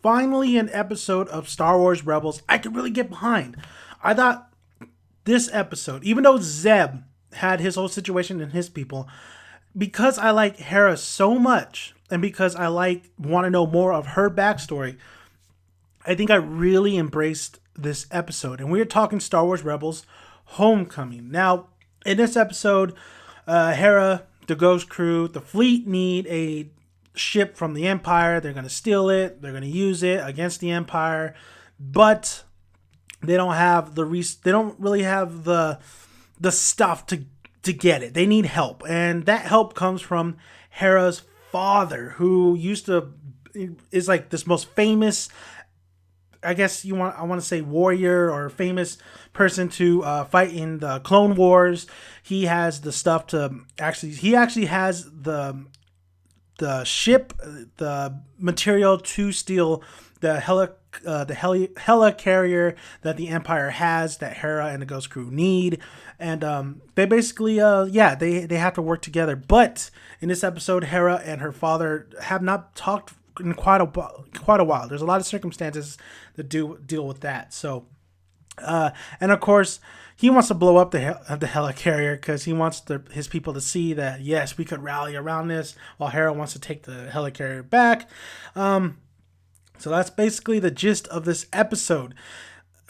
finally an episode of Star Wars Rebels I could really get behind. I thought this episode, even though Zeb had his whole situation and his people, because I like Hera so much and because I want to know more of her backstory, I think I really embraced this episode. And we are talking Star Wars Rebels Homecoming. Now, in this episode, Hera, the Ghost Crew, the fleet need a ship from the Empire. They're going to steal it. They're going to use it against the Empire. But they don't have they don't really have the stuff to get it. They need help. And that help comes from Hera's father, who is like this most famous, I want to say, warrior or famous person to fight in the Clone Wars. He has the stuff he actually has the ship, the material to steal the heli carrier that the Empire has, that Hera and the Ghost Crew need. And they basically they have to work together. But in this episode, Hera and her father have not talked in quite a while. There's a lot of circumstances that deal with that. So and of course, he wants to blow up the helicarrier because he wants his people to see that, yes, we could rally around this, while Hera wants to take the helicarrier back. So that's basically the gist of this episode.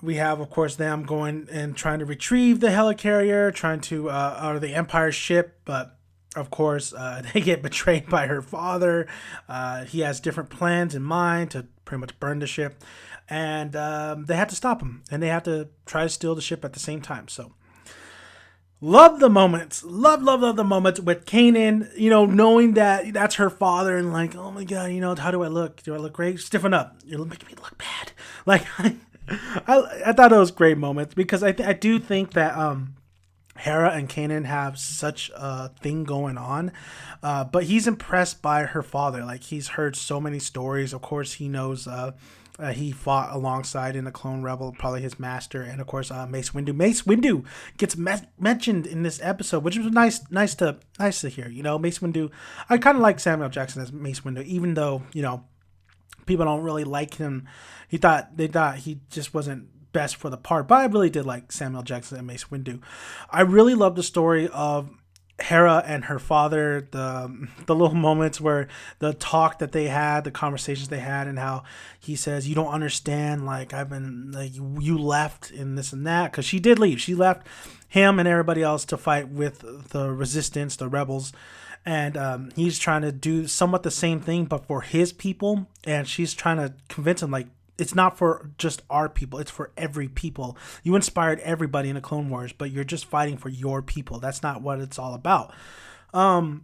We have, of course, them going and trying to retrieve the helicarrier, trying to out of the Empire ship, but of course, they get betrayed by her father. He has different plans in mind to pretty much burn the ship. And they have to stop him. And they have to try to steal the ship at the same time. So, love the moments. Love the moments with Kanan, knowing that that's her father. And like, oh my God, how do I look? Do I look great? Stiffen up. You're making me look bad. Like, I thought it was great moments. Because I do think that Hera and Kanan have such a thing going on, but he's impressed by her father. Like, he's heard so many stories. Of course, he knows he fought alongside in the Clone Rebel, probably his master, and of course Mace Windu. Mace Windu gets mentioned in this episode, which was nice to hear. Mace Windu. I kind of like Samuel Jackson as Mace Windu, even though people don't really like him. They thought he just wasn't best for the part, but I really did like Samuel Jackson and Mace Windu. I really love the story of Hera and her father, the little moments where the talk that they had, the conversations they had, and how he says, "You don't understand, like, I've been, like, you left in this and that," because she did leave. She left him and everybody else to fight with the resistance, the rebels. And he's trying to do somewhat the same thing, but for his people. And she's trying to convince him, like, it's not for just our people. It's for every people. You inspired everybody in the Clone Wars, but you're just fighting for your people. That's not what it's all about. And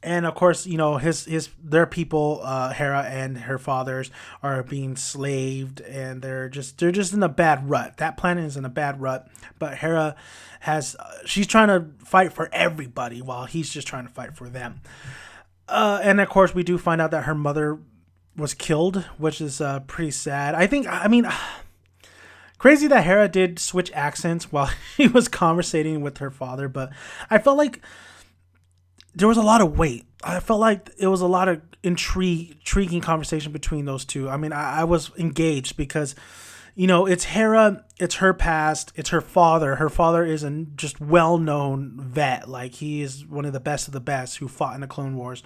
of course, their people, Hera and her fathers, are being slaved, and they're just in a bad rut. That planet is in a bad rut. But Hera she's trying to fight for everybody, while he's just trying to fight for them. And of course, we do find out that her mother was killed, which is pretty sad. Crazy that Hera did switch accents while she was conversating with her father, but I felt like there was a lot of weight. I felt like it was a lot of intriguing conversation between those two. I was engaged because, it's Hera, it's her past, it's her father. Her father is a just well-known vet. Like, he is one of the best who fought in the Clone Wars.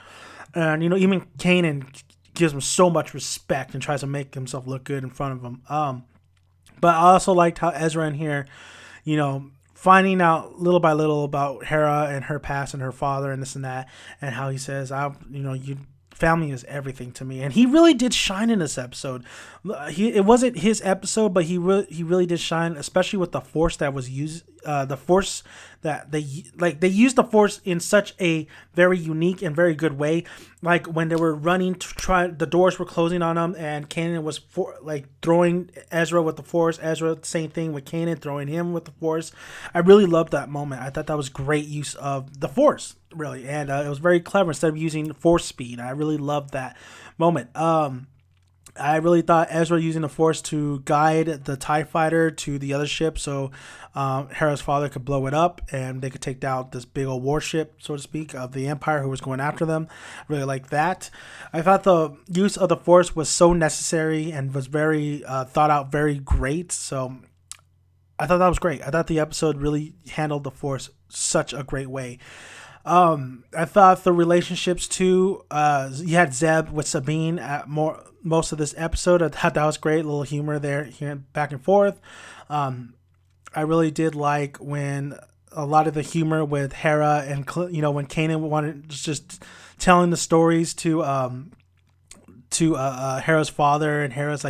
And, even Kanan gives him so much respect and tries to make himself look good in front of him. But I also liked how Ezra in here, finding out little by little about Hera and her past and her father and this and that, and how he says, family is everything to me. And he really did shine in this episode. It wasn't his episode, but he really did shine, especially with the Force that was used. The Force that they used the Force in such a very unique and very good way. Like when they were running to try, the doors were closing on them, and Kanan was throwing Ezra with the Force. Ezra, same thing with Kanan, throwing him with the Force. I really loved that moment. I thought that was great use of the Force, really, and it was very clever. Instead of using Force speed, I really loved that moment. I really thought Ezra using the Force to guide the TIE fighter to the other ship so Hera's father could blow it up and they could take down this big old warship, so to speak, of the Empire who was going after them. I really like that. I thought the use of the Force was so necessary and was very thought out, very great. So I thought that was great. I thought the episode really handled the Force such a great way. I thought the relationships too. You had Zeb with Sabine at most of this episode. I thought that was great. A little humor there, here back and forth. I really did like when a lot of the humor with Hera and when Kanan wanted just telling the stories to Hera's father, and Hera's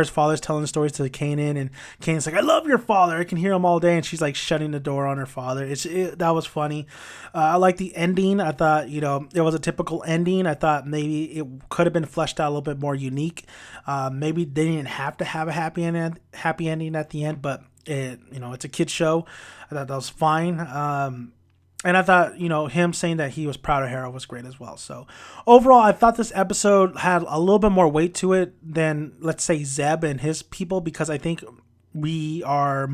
father's telling the stories to Kanan, and Kanan's like, "I love your father. I can hear him all day," and she's like shutting the door on her father. That was funny. I like the ending. I thought it was a typical ending. I thought maybe it could have been fleshed out a little bit more unique. Maybe they didn't have to have a happy ending at the end, but it's a kid's show. I thought that was fine. And I thought, him saying that he was proud of Herra was great as well. So overall, I thought this episode had a little bit more weight to it than, let's say, Zeb and his people, because I think I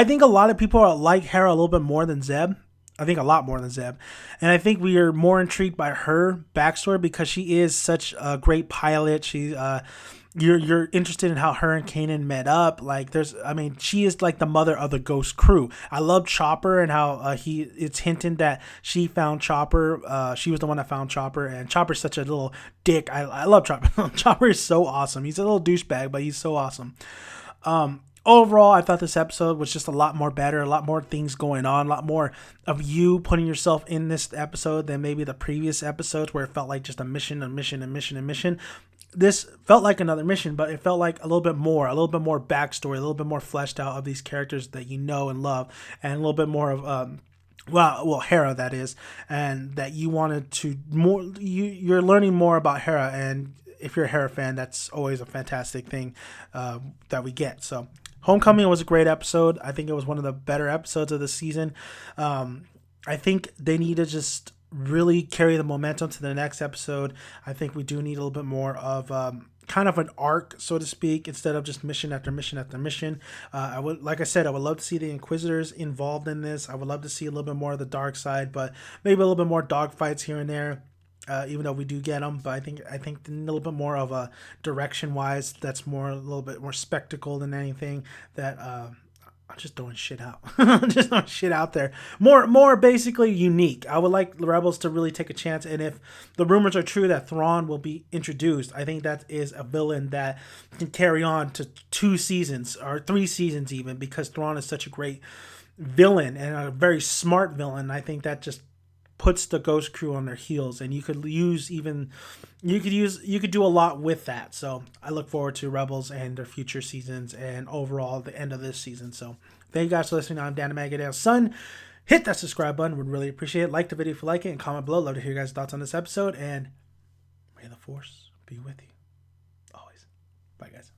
think a lot of people like Herra a little bit more than Zeb. I think a lot more than Zeb. And I think we are more intrigued by her backstory because she is such a great pilot. You're interested in how her and Kanan met up. She is like the mother of the Ghost crew. I love Chopper and how it's hinted that she found Chopper. She was the one that found Chopper, and Chopper's such a little dick. I love Chopper. Chopper is so awesome. He's a little douchebag, but he's so awesome. Overall, I thought this episode was just a lot more better, a lot more things going on, a lot more of you putting yourself in this episode than maybe the previous episodes where it felt like just a mission. This felt like another mission, but it felt like a little bit more backstory, a little bit more fleshed out of these characters that you know and love, and a little bit more of Herra, that is, and that you wanted to more. You're learning more about Herra, and if you're a Herra fan, that's always a fantastic thing that we get. So, Homecoming was a great episode. I think it was one of the better episodes of the season. I think they need to just really carry the momentum to the next episode. I think we do need a little bit more of kind of an arc, so to speak, instead of just mission after mission after mission. I would love to see the Inquisitors involved in this. I would love to see a little bit more of the dark side, but maybe a little bit more dogfights here and there. Even though we do get them, but I think a little bit more of a direction wise. That's a little bit more spectacle than anything. That I'm just throwing shit out. Just throwing shit out there. More basically unique. I would like the Rebels to really take a chance, and if the rumors are true that Thrawn will be introduced, I think that is a villain that can carry on to 2 seasons or 3 seasons even, because Thrawn is such a great villain and a very smart villain. I think that just puts the Ghost crew on their heels, and you could do a lot with that. So I look forward to Rebels and their future seasons, and overall the end of this season. So thank you guys for listening. I'm Dan Magadale's son. Hit that subscribe button, would really appreciate it. Like the video if you like it, and comment below. Love to hear your guys' thoughts on this episode, and may the Force be with you always. Bye guys.